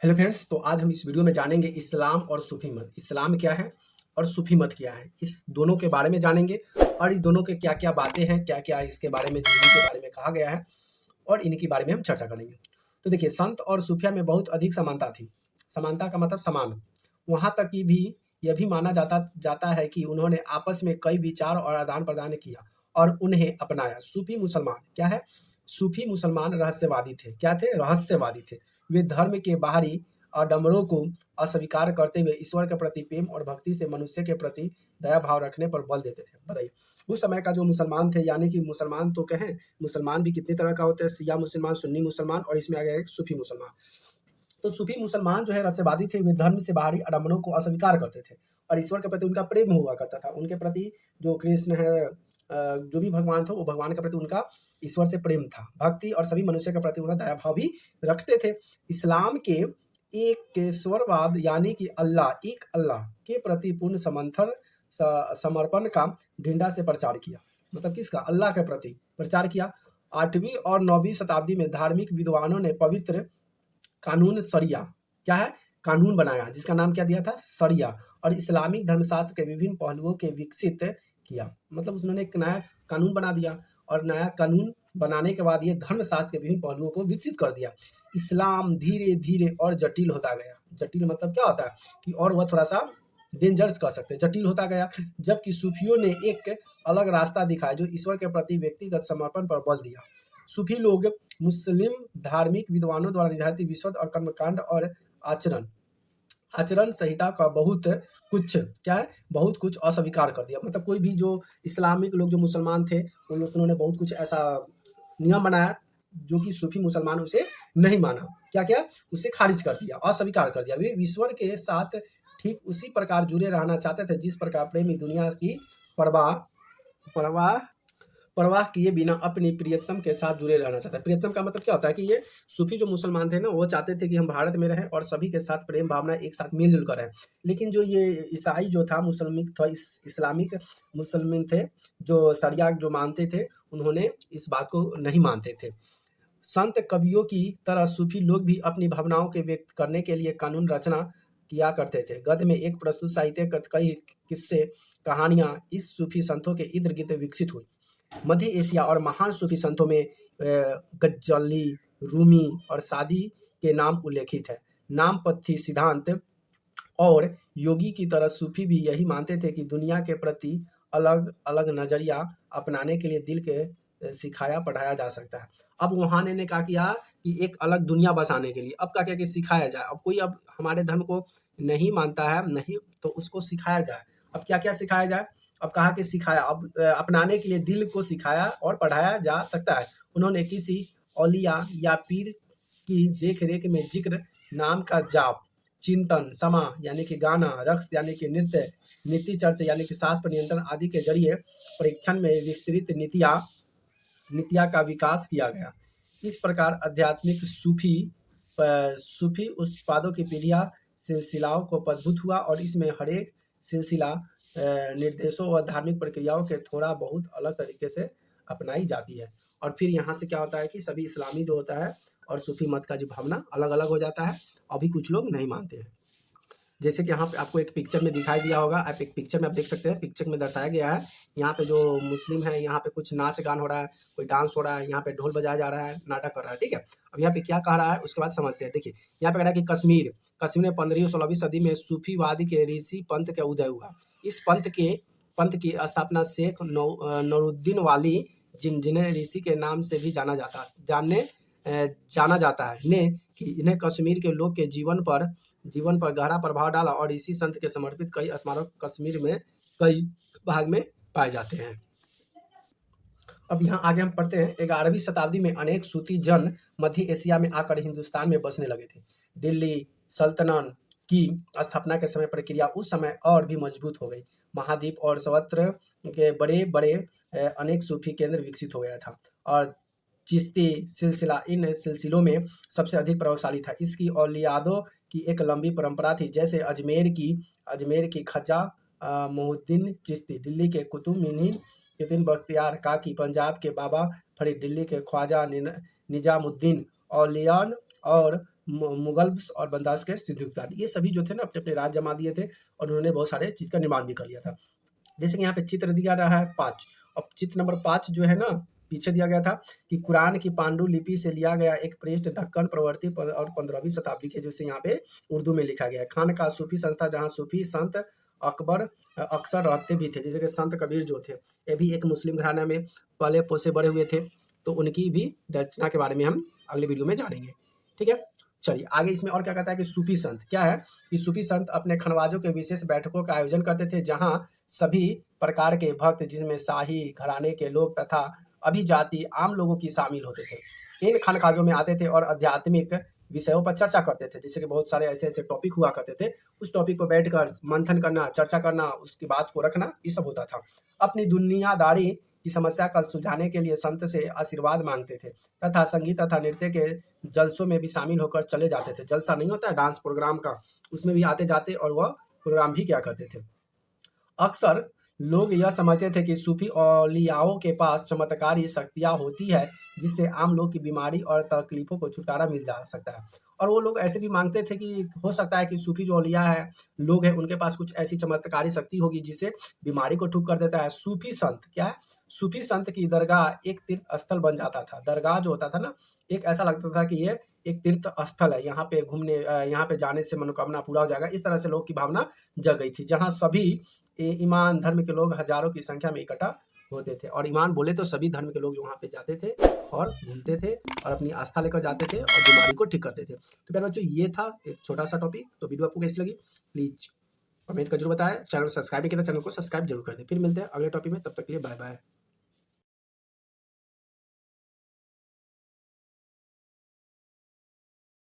Hello friends, तो आज हम इस वीडियो में जानेंगे इस्लाम और सूफी मत। इस्लाम क्या है और सूफी मत क्या है, इस दोनों के बारे में जानेंगे और इस दोनों के क्या क्या बातें हैं, क्या क्या इसके बारे में जीवन के बारे में कहा गया है और इन्हीं के बारे में हम चर्चा करेंगे। तो देखिए, संत और सूफिया में बहुत अधिक समानता थी। समानता का मतलब समान। वहाँ तक कि भी यह भी माना जाता जाता है कि उन्होंने आपस में कई विचार और आदान प्रदान किया और उन्हें अपनाया। सूफी मुसलमान क्या है? सूफी मुसलमान रहस्यवादी थे। क्या थे? रहस्यवादी थे। वे धर्म के बाहरी आडंबरों को अस्वीकार करते हुए ईश्वर के प्रति प्रेम और भक्ति से मनुष्य के प्रति दया भाव रखने पर बल देते थे। बताइए, उस समय का जो मुसलमान थे, यानी कि मुसलमान तो कहें, मुसलमान भी कितने तरह का होते हैं? शिया मुसलमान, सुन्नी मुसलमान और इसमें आ गया एक सूफी मुसलमान। तो सूफी मुसलमान जो है रहस्यवादी थे। वे धर्म से बाहरी आडंबरों को अस्वीकार करते थे और ईश्वर के प्रति उनका प्रेम हुआ करता था। उनके प्रति जो कृष्ण है, जो भी भगवान था, वो भगवान के प्रति उनका ईश्वर से प्रेम था, भक्ति, और सभी मनुष्य के प्रति उनका दया भाव भी रखते थे। इस्लाम के एकेश्वरवाद यानी कि एक अल्लाह के प्रति पूर्ण समर्पण का ढिंडा से प्रचार किया। मतलब किसका? अल्लाह के प्रति प्रचार किया। 8वीं और 9वीं शताब्दी में धार्मिक विद्वानों ने पवित्र कानून शरिया, क्या है? कानून बनाया, जिसका नाम क्या दिया था? शरिया, और इस्लामिक धर्मशास्त्र के विभिन्न पहलुओं के विकसित किया। मतलब उन्होंने एक नया कानून बना दिया और नया कानून बनाने के बाद ये धर्मशास्त्र के विभिन्न पहलुओं को विकसित कर दिया। इस्लाम धीरे धीरे और जटिल होता गया। जटिल मतलब क्या होता है कि और वह थोड़ा सा डेंजरस कह सकते हैं, जटिल होता गया। जबकि सूफियों ने एक अलग रास्ता दिखाया जो ईश्वर के प्रति व्यक्तिगत समर्पण पर बल दिया। सूफी लोग मुस्लिम धार्मिक विद्वानों द्वारा निर्धारित विशुद्ध और कर्मकांड और आचरण आचरण संहिता का बहुत कुछ, क्या है? बहुत कुछ अस्वीकार कर दिया। मतलब कोई भी जो इस्लामिक लोग, जो मुसलमान थे, उन्होंने बहुत कुछ ऐसा नियम बनाया जो कि सूफी मुसलमान उसे नहीं माना। क्या क्या? उसे खारिज कर दिया, अस्वीकार कर दिया। वे ईश्वर के साथ ठीक उसी प्रकार जुड़े रहना चाहते थे जिस प्रकार प्रेमी दुनिया की परवाह परवाह परवाह किए बिना अपनी प्रियतम के साथ जुड़े रहना चाहता है। प्रियतम का मतलब क्या होता है कि ये सूफी जो मुसलमान थे ना, वो चाहते थे कि हम भारत में रहें और सभी के साथ प्रेम भावना एक साथ मिलजुल कर रहें। लेकिन जो ये ईसाई जो था, मुसलमिक था, इस्लामिक मुसलमान थे, जो शरिया जो मानते थे, उन्होंने इस बात को नहीं मानते थे। संत कवियों की तरह सूफी लोग भी अपनी भावनाओं के व्यक्त करने के लिए कानून रचना किया करते थे। गद्य में एक प्रस्तुत साहित्य, कई किस्से, कहानियां इस सूफी संतों के इर्द गिर्द विकसित हुई। मध्य एशिया और महान सूफी संतों में गज्जली, रूमी और सादी के नाम उल्लेखित है। नामपथी सिद्धांत और योगी की तरह सूफी भी यही मानते थे कि दुनिया के प्रति अलग अलग नजरिया अपनाने के लिए दिल के सिखाया पढ़ाया जा सकता है। अब वहाँ ने क्या किया कि एक अलग दुनिया बसाने के लिए अब क्या किया कि सिखाया जाए। अब कोई अब हमारे धर्म को नहीं मानता है, नहीं, तो उसको सिखाया जाए। अब क्या क्या सिखाया जाए? अब कहा कि सिखाया, अब अपनाने के लिए दिल को सिखाया और पढ़ाया जा सकता है। उन्होंने किसी औलिया या पीर की देख रेख में जिक्र, नाम का जाप, चिंतन, समा यानी कि गाना, रक्स यानी कि नृत्य, नीति चर्चा यानी कि सांस पर नियंत्रण आदि के जरिए परीक्षण में विस्तृत नीतिया का विकास किया गया। इस प्रकार आध्यात्मिक सूफी उत्पादों की पीढ़ियां सिलसिलाओं को पदभूत हुआ और इसमें हरेक सिलसिला निर्देशों और धार्मिक प्रक्रियाओं के थोड़ा बहुत अलग तरीके से अपनाई जाती है। और फिर यहाँ से क्या होता है कि सभी इस्लामी जो होता है और सूफी मत का जो भावना अलग अलग हो जाता है। अभी कुछ लोग नहीं मानते हैं। जैसे कि यहाँ पे आपको एक पिक्चर में दिखाई दिया होगा, आप एक पिक्चर में आप देख सकते हैं, पिक्चर में दर्शाया गया है। यहाँ पे जो मुस्लिम है, यहाँ पे कुछ नाच गान हो रहा है, कोई डांस हो रहा है, यहाँ पे ढोल बजाया जा रहा है, नाटक कर रहा है, ठीक है। अब यहाँ पे क्या कह रहा है उसके बाद समझते हैं। देखिए, यहाँ पे कह रहा है कि कश्मीर में 15वीं और 16वीं सदी में सूफीवादी के ऋषि पंथ का उदय हुआ। इस पंथ की स्थापना शेख नूरुद्दीन वाली, जिन्हें ऋषि के नाम से भी जाना जाता है, ने कि इन्हें कश्मीर के लोग के जीवन पर गहरा प्रभाव डाला और इसी संत के समर्पित कई स्मारक कश्मीर में कई भाग में पाए जाते हैं। अब यहाँ आगे हम पढ़ते हैं। 11वीं शताब्दी में अनेक सूफी जन मध्य एशिया में आकर हिंदुस्तान में बसने लगे थे। दिल्ली सल्तनत की स्थापना के समय प्रक्रिया उस समय और भी मजबूत हो गई। महाद्वीप और सर्वत्र के बड़े बड़े अनेक सूफी केंद्र विकसित हो गया था और चिश्ती सिलसिला इन सिलसिलों में सबसे अधिक प्रभावशाली था। इसकी औलियादों की एक लंबी परंपरा थी, जैसे अजमेर की ख्वाजा मोहुद्दीन चिश्ती, दिल्ली के कुतुब मिनीन बख्तियार काकी, पंजाब के बाबा फरीद, दिल्ली के ख्वाजा निजामुद्दीन औलियान और मुगल्स और बंदास के सिद्दीक़, ये सभी जो थे ना अपने अपने राज जमा दिए थे और उन्होंने बहुत सारे चीज़ का निर्माण भी कर लिया था। जैसे कि यहाँ पे चित्र दिया रहा है 5, अब चित्र नंबर 5 जो है ना पीछे दिया गया था कि कुरान की पांडुलिपि से लिया गया एक पृष्ठ ढक्कन प्रवृत्ति और 15वीं शताब्दी के जैसे यहाँ पे उर्दू में लिखा गया है। खान का सूफी संस्था जहाँ सूफी संत अकबर अक्सर रहते भी थे, जैसे कि संत कबीर जो थे ये भी एक मुस्लिम घराने में पले पोसे बड़े हुए थे, तो उनकी भी रचना के बारे में हम अगले वीडियो में जानेंगे। ठीक है, चलिए आगे इसमें और क्या कहता है कि सूफी संत क्या है कि सूफी संत अपने खनवाजों के विशेष बैठकों का आयोजन करते थे, जहां सभी प्रकार के भक्त जिसमें शाही घराने के लोग तथा अभिजाति आम लोगों की शामिल होते थे, इन खानकाजों में आते थे और आध्यात्मिक विषयों पर चर्चा करते थे। जैसे कि बहुत सारे ऐसे ऐसे टॉपिक हुआ करते थे, उस टॉपिक पर बैठकर मंथन करना, चर्चा करना, उसकी बात को रखना, ये सब होता था। अपनी दुनियादारी की समस्या का सुलझाने के लिए संत से आशीर्वाद मांगते थे तथा संगीत तथा नृत्य के जलसों में भी शामिल होकर चले जाते थे। जलसा नहीं होता है डांस प्रोग्राम का, उसमें भी आते जाते और वह प्रोग्राम भी क्या करते थे। अक्सर लोग यह समझते थे कि सूफी औलियाओं के पास चमत्कारी शक्तियाँ होती है जिससे आम लोग की बीमारी और तकलीफों को छुटकारा मिल जा सकता है। और वो लोग ऐसे भी मांगते थे कि हो सकता है कि सूफी जो औलिया है लोग हैं उनके पास कुछ ऐसी चमत्कारी शक्ति होगी जिससे बीमारी को ठीक कर देता है। सूफी संत क्या है, सूफी संत की दरगाह एक तीर्थ स्थल बन जाता था। दरगाह जो होता था ना, एक ऐसा लगता था कि ये एक तीर्थ स्थल है, यहाँ पे घूमने यहाँ पे जाने से मनोकामना पूरा हो जाएगा, इस तरह से लोग की भावना जग गई थी, जहाँ सभी ईमान धर्म के लोग हजारों की संख्या में इकट्ठा होते थे। और ईमान बोले तो सभी धर्म के लोग जो वहाँ पे जाते थे और घूमते थे और अपनी आस्था लेकर जाते थे और बीमारी को ठीक करते थे। तो प्यारे बच्चों ये था एक छोटा सा टॉपिक। तो वीडियो आपको कैसी लगी प्लीज कमेंट कर जरूर बताएं। चैनल सब्सक्राइब नहीं किया तो चैनल को सब्सक्राइब जरूर कर दें। फिर मिलते हैं अगले टॉपिक में, तब तक के लिए बाय बाय।